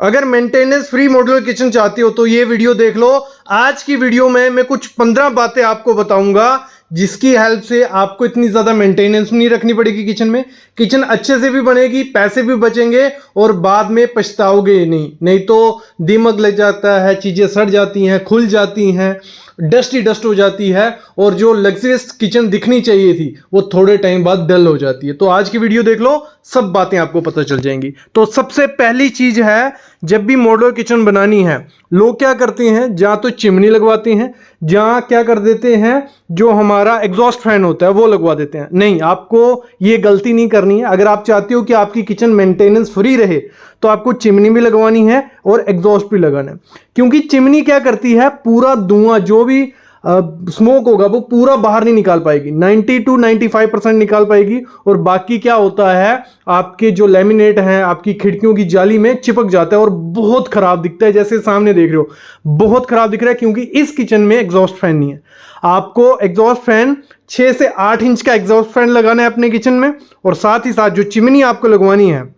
अगर maintenance free modular kitchen चाहती हो तो ये वीडियो देख लो। आज की वीडियो में मैं कुछ 15 बातें आपको बताऊंगा जिसकी हेल्प से आपको इतनी ज़्यादा मेंटेनेंस नहीं रखनी पड़ेगी किचन में। किचन अच्छे से भी बनेगी, पैसे भी बचेंगे और बाद में पछताओगे नहीं तो दीमक लग जाता है, चीज़ें सड़ जाती हैं, खुल जाती हैं, डस्ट ही डस्ट हो जाती है और जो लग्जरियस किचन दिखनी चाहिए थी वो थोड़े टाइम बाद डल हो जाती है। तो आज की वीडियो देख लो, सब बातें आपको पता चल जाएंगी। तो सबसे पहली चीज है, जब भी मॉड्यूलर किचन बनानी है लोग क्या करते हैं, जहां तो चिमनी लगवाते हैं, जहां क्या कर देते हैं जो हमारा एग्जॉस्ट फैन होता है वो लगवा देते हैं। नहीं, आपको ये गलती नहीं करनी है। अगर आप चाहते हो कि आपकी किचन मेंटेनेंस फ्री रहे तो आपको चिमनी भी लगवानी है और एग्जॉस्ट भी लगाना है, क्योंकि चिमनी क्या करती है, पूरा धुआं जो भी स्मोक होगा वो पूरा बाहर नहीं निकाल पाएगी, 90 to 95% निकाल पाएगी और बाकी क्या होता है, आपके जो लेमिनेट हैं आपकी खिड़कियों की जाली में चिपक जाता है और बहुत खराब दिखता है। जैसे सामने देख रहे हो बहुत खराब दिख रहा है, क्योंकि इस किचन में एग्जॉस्ट फैन नहीं है। आपको एग्जॉस्ट फैन 6 से 8 इंच का एग्जॉस्ट फैन लगाना है अपने किचन में, और साथ ही साथ जो चिमनी आपको लगवानी है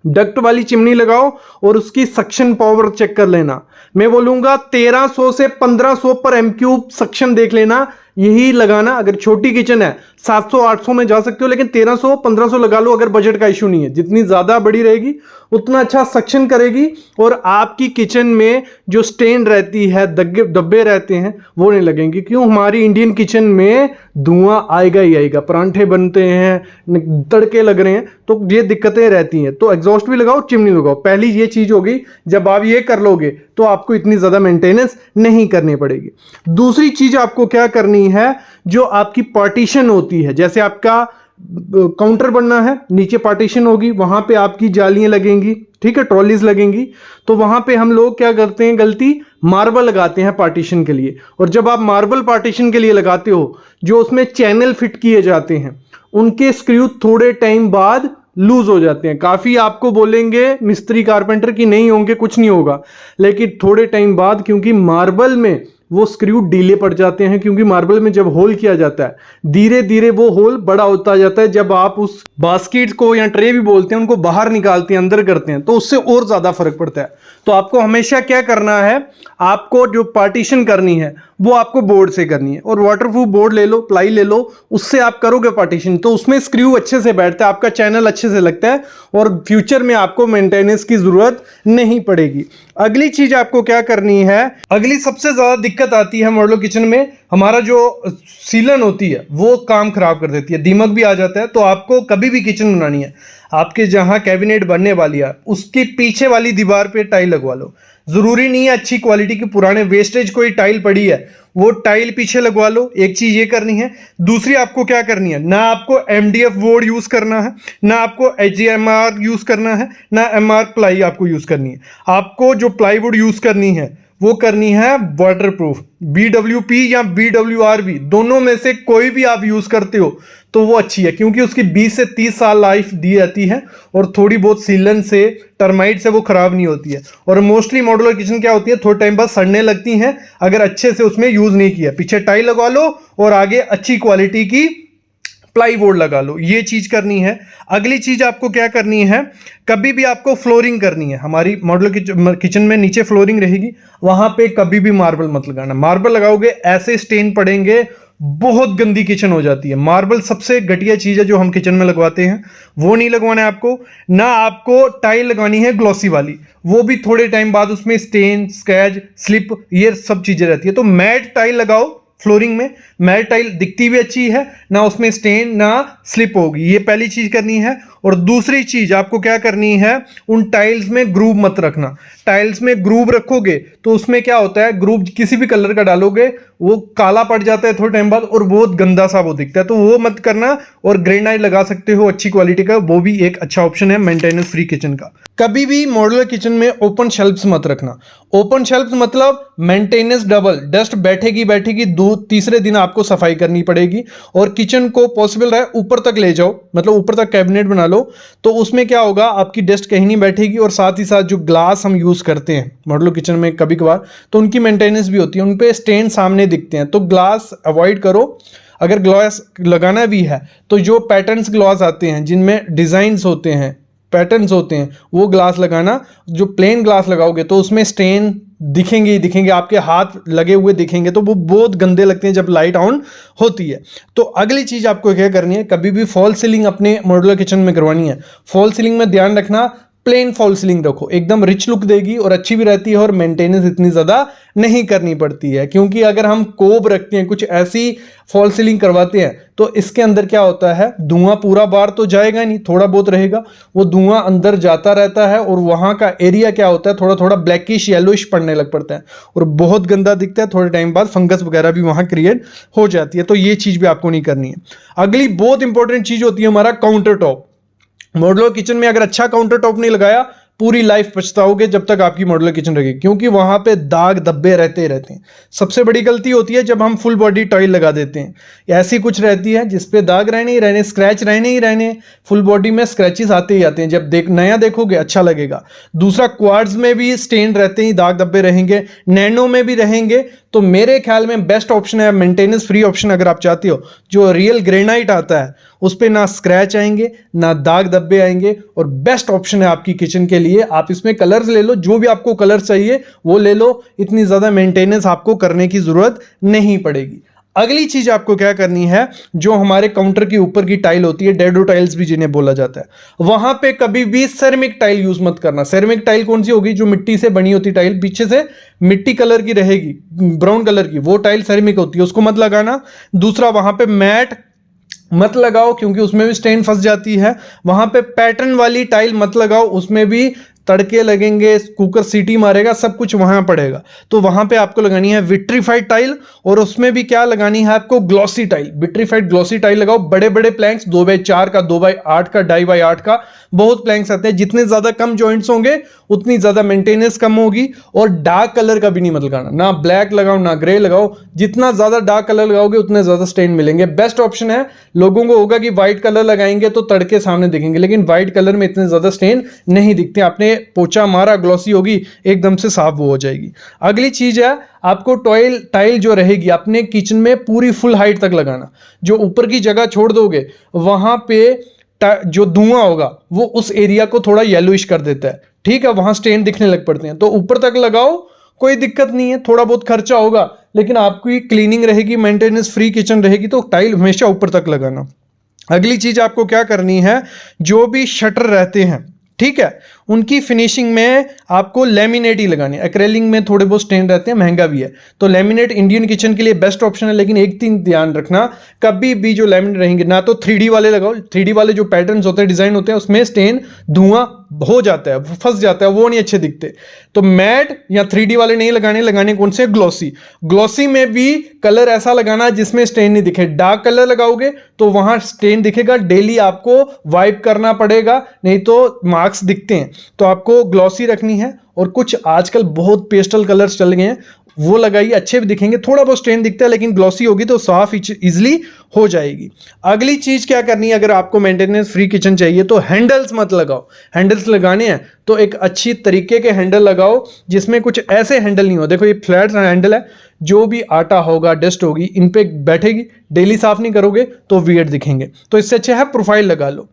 डक्ट वाली चिमनी लगाओ और उसकी सक्शन पावर चेक कर लेना। मैं बोलूंगा 1300 से 1500 पर एम क्यूब सक्शन देख लेना, यही लगाना। अगर छोटी किचन है 700-800 में जा सकते हो, लेकिन 1300-1500 लगा लो अगर बजट का इशू नहीं है। जितनी ज्यादा बड़ी रहेगी उतना अच्छा सक्शन करेगी और आपकी किचन में जो स्टेन रहती है, धब्बे रहते हैं वो नहीं लगेंगे। क्यों, हमारी इंडियन किचन में धुआं आएगा ही आएगा, परांठे बनते हैं, तड़के लग रहे हैं तो ये दिक्कतें रहती हैं। तो एग्जॉस्ट भी लगाओ, चिमनी लगाओ। पहली ये चीज होगी, जब आप ये कर लोगे तो आपको इतनी ज्यादा मेंटेनेंस नहीं करनी पड़ेगी। दूसरी चीज आपको क्या करनी है, जो आपकी पार्टीशन होती है, जैसे आपका काउंटर बनना है, नीचे पार्टीशन होगी, वहां पे आपकी जालियां लगेंगी, ठीक है, ट्रॉलीज लगेंगी। तो वहां पे हम लोग क्या करते हैं, गलती मार्बल लगाते हैं पार्टीशन के लिए। और जब आप मार्बल पार्टीशन के लिए लगाते हो, जो उसमें चैनल फिट किए जाते हैं उनके स्क्रू थोड़े टाइम बाद लूज हो जाते हैं। काफी आपको बोलेंगे मिस्त्री कारपेंटर की नहीं होंगे, कुछ नहीं होगा, लेकिन थोड़े टाइम बाद, क्योंकि मार्बल में वो स्क्रू ढीले पड़ जाते हैं, क्योंकि मार्बल में जब होल किया जाता है धीरे धीरे वो होल बड़ा होता जाता है। जब आप उस बास्केट को या ट्रे भी बोलते हैं उनको बाहर निकालते हैं, अंदर करते हैं, तो उससे और ज्यादा फर्क पड़ता है। तो आपको हमेशा क्या करना है, आपको जो पार्टीशन करनी है वो आपको बोर्ड से करनी है, और वाटरप्रूफ बोर्ड ले लो, प्लाई ले लो, उससे आप करोगे पार्टीशन तो उसमें स्क्रू अच्छे से बैठता है, आपका चैनल अच्छे से लगता है और फ्यूचर में आपको मेंटेनेंस की जरूरत नहीं पड़ेगी। अगली चीज आपको क्या करनी है, अगली सबसे ज्यादा दिक्कत आती है मॉड्यूलर किचन में, हमारा जो सीलन होती है वो काम खराब कर देती है, दीमक भी आ जाता है। तो आपको कभी भी किचन बनानी है, आपके जहां कैबिनेट बनने वाली है उसके पीछे वाली दीवार पे टाइल लगवा लो। जरूरी नहीं है अच्छी क्वालिटी की, पुराने वेस्टेज कोई टाइल पड़ी है वो टाइल पीछे लगवा लो। एक चीज ये करनी है। दूसरी आपको क्या करनी है, ना आपको एमडीएफ बोर्ड यूज करना है, ना आपको एचडीएमआर यूज करना है, ना एमआर प्लाई आपको यूज करनी है। आपको जो प्लाईवुड यूज करनी है वो करनी है वाटरप्रूफ, BWP या BWRB, दोनों में से कोई भी आप यूज करते हो तो वो अच्छी है, क्योंकि उसकी 20 से 30 साल लाइफ दी जाती है और थोड़ी बहुत सीलन से, टर्माइट से वो खराब नहीं होती है। और मोस्टली मॉड्यूलर किचन क्या होती है, थोड़े टाइम बाद सड़ने लगती हैं अगर अच्छे से उसमें यूज नहीं किया। पीछे टाइल लगवा लो और आगे अच्छी क्वालिटी की प्लाई बोर्ड लगा लो, ये चीज करनी है। अगली चीज आपको क्या करनी है, कभी भी आपको फ्लोरिंग करनी है। हमारी मॉड्यूलर किचन में नीचे फ्लोरिंग रहेगी, वहां पे कभी भी मार्बल मत लगाना। मार्बल लगाओगे ऐसे स्टेन पड़ेंगे, बहुत गंदी किचन हो जाती है। मार्बल सबसे घटिया चीज है जो हम किचन में लगवाते हैं, वो नहीं लगवाना है आपको। ना आपको टाइल लगानी है ग्लॉसी वाली, वो भी थोड़े टाइम बाद उसमें स्टेन, स्क्रैच, स्लिप, ये सब चीजें रहती है। तो मैट टाइल लगाओ फ्लोरिंग में, मैट टाइल दिखती भी अच्छी है, ना उसमें स्टेन ना स्लिप होगी, ये पहली चीज करनी है। और दूसरी चीज आपको क्या करनी है, उन टाइल्स में ग्रूव मत रखना। टाइल्स में ग्रूव रखोगे तो उसमें क्या होता है, ग्रूव किसी भी कलर का डालोगे वो काला पड़ जाता है थोड़े टाइम बाद और बहुत गंदा सा वो दिखता है, तो वो मत करना। और ग्रेनाइट लगा सकते हो अच्छी क्वालिटी का, वो भी एक अच्छा ऑप्शन है मेंटेनेंस फ्री किचन का। कभी भी मॉड्यूलर किचन में ओपन शेल्फ्स मत रखना। ओपन शेल्फ्स मतलब मेंटेनेंस डबल, डस्ट बैठेगी, तीसरे दिन आपको सफाई करनी पड़ेगी। और किचन को पॉसिबल रहे ऊपर तक ले जाओ, मतलब ऊपर तक कैबिनेट बना लो, तो उसमें क्या होगा, आपकी डस्ट कहीं नहीं बैठेगी। और साथ ही साथ जो ग्लास हम यूज करते हैं मॉड्यूलर किचन में कभी कभार, तो उनकी मेंटेनेंस भी होती है, उन पे स्टेन सामने दिखते हैं, तो ग्लास अवॉइड करो। अगर ग्लास लगाना भी है तो जो पैटर्न्स ग्लास आते हैं जिनमें डिजाइन्स होते हैं, पैटर्न्स होते हैं वो ग्लास लगाना। जो प्लेन ग्लास लगाओगे तो उसमें स्टेन दिखेंगे ही दिखेंगे, आपके हाथ लगे हुए दिखेंगे, तो वो बहुत गंदे लगते हैं जब लाइट ऑन होती है। तो अगली चीज आपको क्या करनी है, कभी भी फॉल सीलिंग अपने मॉड्यूलर किचन में करवानी है, फॉल सीलिंग में ध्यान रखना प्लेन फॉल सीलिंग रखो, एकदम रिच लुक देगी और अच्छी भी रहती है और मेंटेनेंस इतनी ज्यादा नहीं करनी पड़ती है। क्योंकि अगर हम कोब रखते हैं, कुछ ऐसी फॉल सीलिंग करवाते हैं, तो इसके अंदर क्या होता है, धुआं पूरा बार तो जाएगा नहीं, थोड़ा बहुत रहेगा, वो धुआं अंदर जाता रहता है और वहां का एरिया क्या होता है, थोड़ा थोड़ा ब्लैकिश येलोइश पड़ने लग पड़ता है और बहुत गंदा दिखता है। थोड़े टाइम बाद फंगस वगैरह भी वहां क्रिएट हो जाती है, तो ये चीज भी आपको नहीं करनी है। अगली बहुत इंपॉर्टेंट चीज होती है हमारा काउंटर टॉप। मॉड्यूलर किचन में अगर अच्छा काउंटर टॉप नहीं लगाया, पूरी लाइफ पछताओगे जब तक आपकी मॉड्यूलर किचन रहेगी, क्योंकि वहां पे दाग धब्बे रहते हैं। सबसे बड़ी गलती होती है जब हम फुल बॉडी टाइल लगा देते हैं, ऐसी कुछ रहती है जिसपे दाग रहने ही रहने, स्क्रैच रहने ही रहने, फुल बॉडी में स्क्रैचेस आते ही आते हैं। जब नया देखोगे अच्छा लगेगा। दूसरा, क्वार्ट्ज में भी स्टेन रहते ही, दाग धब्बे रहेंगे, नैनो में भी रहेंगे। तो मेरे ख्याल में बेस्ट ऑप्शन है, मेंटेनेंस फ्री ऑप्शन अगर आप चाहते हो, जो रियल ग्रेनाइट आता है उस पे ना स्क्रैच आएंगे ना दाग धब्बे आएंगे, और बेस्ट ऑप्शन है आपकी किचन के लिए। आप इसमें कलर्स ले लो, जो भी आपको कलर चाहिए वो ले लो, इतनी ज्यादा मेंटेनेंस आपको करने की जरूरत नहीं पड़ेगी। अगली चीज आपको क्या करनी है, जो हमारे काउंटर के ऊपर की टाइल होती है, डेडो टाइल्स भी जिन्हें बोला जाता है, वहां पे कभी भी सेरेमिक टाइल यूज मत करना। सेरेमिक टाइल कौन सी होगी, जो मिट्टी से बनी होती टाइल, पीछे से मिट्टी कलर की रहेगी, ब्राउन कलर की, वो टाइल सेरेमिक होती है, उसको मत लगाना। दूसरा, वहां पे मैट मत लगाओ क्योंकि उसमें भी स्टेन फंस जाती है। वहां पे पैटर्न वाली टाइल मत लगाओ, उसमें भी तड़के लगेंगे, कुकर सीटी मारेगा, सब कुछ वहां पड़ेगा। तो वहां पे आपको लगानी है विट्रीफाइड टाइल, और उसमें भी क्या लगानी है आपको, glossy tile. Vitrified glossy tile लगाओ। बड़े बड़े प्लैंक्स, 2x4 का, 2x8 का, 2x8 का, बहुत प्लैंक्स आते हैं। जितने ज्यादा कम जॉइंट्स होंगे उतनी ज्यादा मेंटेनेंस कम होगी। और डार्क कलर का भी नहीं मत लगाना, ना ब्लैक लगाओ ना ग्रे लगाओ। जितना ज्यादा डार्क कलर लगाओगे उतने ज्यादा स्टेन मिलेंगे। बेस्ट ऑप्शन है, लोगों को होगा कि व्हाइट कलर लगाएंगे तो तड़के सामने दिखेंगे, लेकिन व्हाइट कलर में इतने ज्यादा स्टेन नहीं दिखते। आपने पोछा मारा, ग्लॉसी होगी, एकदम से साफ वो हो जाएगी। अगली चीज है, आपको टाइल जो रहेगी अपने किचन में पूरी फुल हाइट तक लगाना। जो ऊपर की जगह छोड़ दोगे वहां पे जो धुआं होगा वो उस एरिया को थोड़ा येलोइश कर देता है, ठीक है, वहां स्टेन दिखने लग पड़ते हैं। तो ऊपर तक लगाओ, कोई दिक्कत नहीं है, थोड़ा बहुत खर्चा होगा लेकिन आपकी क्लीनिंग रहेगी, मेंटेनेंस फ्री किचन रहेगी, तो टाइल हमेशा ऊपर तक लगाना। अगली चीज आपको क्या करनी है, जो भी शटर रहते हैं, ठीक है, उनकी फिनिशिंग में आपको लेमिनेट ही लगानी है। एक्रेलिक में थोड़े बहुत स्टेन रहते हैं, महंगा भी है, तो लेमिनेट इंडियन किचन के लिए बेस्ट ऑप्शन है। लेकिन एक चीज ध्यान रखना, कभी भी जो लेमिनेट रहेंगे ना तो 3D वाले लगाओ। 3D वाले जो पैटर्न्स होते हैं, डिजाइन होते हैं, उसमें स्टेन धुआं हो जाता है, फंस जाता है, वो नहीं अच्छे दिखते। तो मैट या 3D वाले नहीं लगाने कौन से, ग्लॉसी। ग्लॉसी में भी कलर ऐसा लगाना जिसमें स्टेन नहीं दिखे। डार्क कलर लगाओगे तो वहां स्टेन दिखेगा, डेली आपको वाइप करना पड़ेगा, नहीं तो मार्क्स दिखते हैं। तो आपको ग्लॉसी रखनी है। और कुछ आजकल बहुत पेस्टल कलर्स चल गए हैं, वो लगाइए, अच्छे भी दिखेंगे, थोड़ा बहुत स्टेन दिखता है लेकिन ग्लॉसी होगी तो साफ इजिली हो जाएगी। अगली चीज क्या करनी है, अगर आपको मेंटेनेंस फ्री किचन चाहिए तो हैंडल्स मत लगाओ। हैंडल्स लगाने हैं तो एक अच्छी तरीके के हैंडल लगाओ जिसमें कुछ ऐसे हैंडल नहीं हो। देखो ये फ्लैट हैंडल है, जो भी आटा होगा, डस्ट होगी, इन पे बैठेगी, डेली साफ नहीं करोगे तो वियर्ड दिखेंगे। तो इससे अच्छा है प्रोफाइल लगा लो,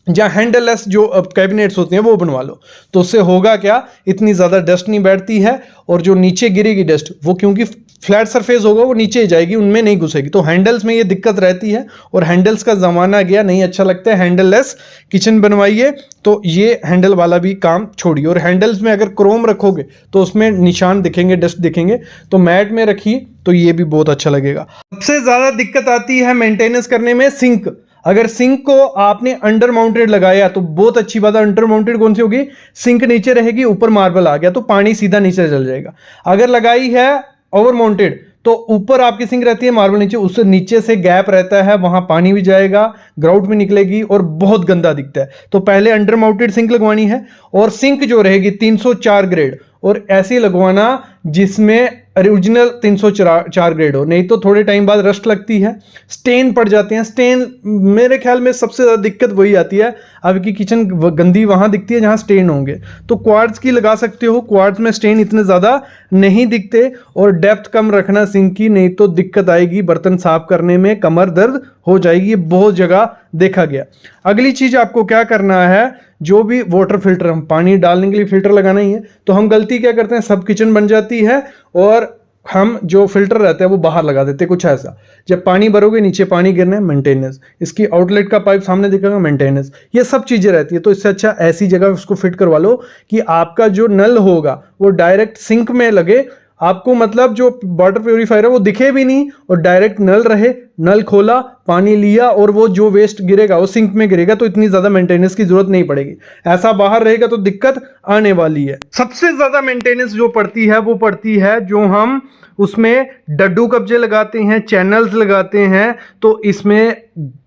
जहाँ हैंडललेस जो कैबिनेट्स होते हैं वो बनवा लो। तो उससे होगा क्या, इतनी ज़्यादा डस्ट नहीं बैठती है, और जो नीचे गिरेगी डस्ट वो क्योंकि फ्लैट सरफेस होगा वो नीचे ही जाएगी, उनमें नहीं घुसेगी। तो हैंडल्स में ये दिक्कत रहती है, और हैंडल्स का ज़माना गया, नहीं अच्छा लगता है। हैंडललेस किचन बनवाइए, तो ये हैंडल वाला भी काम छोड़िए। और हैंडल्स में अगर क्रोम रखोगे तो उसमें निशान दिखेंगे, डस्ट दिखेंगे। तो मैट में रखिए तो ये भी बहुत अच्छा लगेगा। सबसे ज़्यादा दिक्कत आती है मेंटेनेंस करने में सिंक। अगर सिंक को आपने अंडर माउंटेड लगाया तो बहुत अच्छी बात है। अंडर माउंटेड कौन सी होगी, सिंक नीचे रहेगी, ऊपर मार्बल आ गया तो पानी सीधा नीचे चल जाएगा। अगर लगाई है ओवर माउंटेड तो ऊपर आपकी सिंक रहती है, मार्बल नीचे, उससे नीचे से गैप रहता है, वहां पानी भी जाएगा, ग्राउट भी निकलेगी और बहुत गंदा दिखता है। तो पहले अंडर माउंटेड सिंक लगवानी है, और सिंक जो रहेगी 304 ग्रेड, और ऐसी लगवाना जिसमें ओरिजिनल 304 ग्रेड हो, नहीं तो थोड़े टाइम बाद रस्ट लगती है, स्टेन पड़ जाते हैं। स्टेन मेरे ख्याल में सबसे ज़्यादा दिक्कत वही आती है आपकी किचन गंदी वहाँ दिखती है जहाँ स्टेन होंगे, तो क्वार्ट्ज की लगा सकते हो। क्वार्ट्ज में स्टेन इतने ज़्यादा नहीं दिखते, और डेप्थ कम रखना सिंक की, नहीं तो दिक्कत आएगी बर्तन साफ करने में, कमर दर्द हो जाएगी। ये बहुत जगह देखा गया। अगली चीज़ आपको क्या करना है, जो भी वाटर फिल्टर, हम पानी डालने के लिए फिल्टर लगाना ही है, तो हम गलती क्या करते हैं, सब किचन बन जाती है और हम जो फिल्टर रहता है वो बाहर लगा देते हैं। कुछ ऐसा, जब पानी भरोगे नीचे पानी गिरना है, मेंटेनेंस, इसकी आउटलेट का पाइप सामने दिखेगा, मेंटेनेंस, ये सब चीज़ें रहती है। तो इससे अच्छा ऐसी जगह उसको फिट करवा लो कि आपका जो नल होगा वो डायरेक्ट सिंक में लगे, आपको मतलब जो वाटर प्योरीफायर है वो दिखे भी नहीं, और डायरेक्ट नल रहे, नल खोला, पानी लिया, और वो जो वेस्ट गिरेगा वो सिंक में गिरेगा, तो इतनी ज़्यादा मेंटेनेंस की जरूरत नहीं पड़ेगी। ऐसा बाहर रहेगा तो दिक्कत आने वाली है। सबसे ज़्यादा मेंटेनेंस जो पड़ती है वो पड़ती है जो हम उसमें डड्डू कब्जे लगाते हैं, चैनल्स लगाते हैं, तो इसमें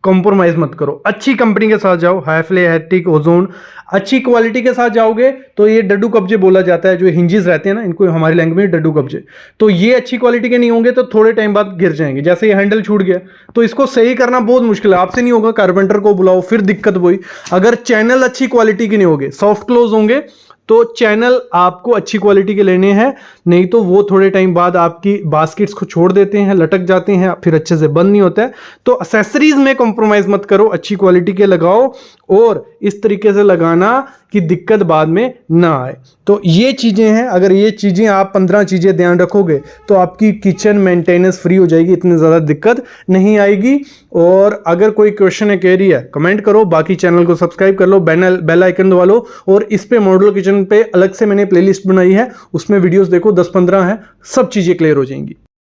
कॉम्प्रोमाइज़ मत करो। अच्छी कंपनी के साथ जाओ, हैफले, हैटिक, ओजोन, अच्छी क्वालिटी के साथ जाओगे तो ये डड्डू कब्जे बोला जाता है, जो हिंजेस रहते हैं ना, इनको हमारी लैंग्वेज में डड्डू कब्जे, तो ये अच्छी क्वालिटी के नहीं होंगे तो थोड़े टाइम बाद गिर जाएंगे। जैसे ये हैंडल छूट गया, तो इसको सही करना बहुत मुश्किल है, आपसे नहीं होगा, कारपेंटर को बुलाओ, फिर दिक्कत वही। अगर चैनल अच्छी क्वालिटी के नहीं होंगे, सॉफ्ट क्लोज होंगे, तो चैनल आपको अच्छी क्वालिटी के लेने हैं, नहीं तो वो थोड़े टाइम बाद आपकी बास्केट्स को छोड़ देते हैं, लटक जाते हैं, फिर अच्छे से बंद नहीं होता है। तो एक्सेसरीज में कॉम्प्रोमाइज मत करो, अच्छी क्वालिटी के लगाओ, और इस तरीके से लगाना कि दिक्कत बाद में ना आए। तो ये चीज़ें हैं, अगर ये चीज़ें आप 15 चीज़ें ध्यान रखोगे तो आपकी किचन मेंटेनेंस फ्री हो जाएगी, इतनी ज़्यादा दिक्कत नहीं आएगी। और अगर कोई क्वेश्चन है, क्वेरी है, कमेंट करो, बाकी चैनल को सब्सक्राइब कर लो, बेल आइकन दबा लो, और इस पे मॉड्यूलर किचन पे अलग से मैंने प्लेलिस्ट बनाई है, उसमें वीडियोस देखो, 10-15 हैं, सब चीज़ें क्लियर हो जाएंगी।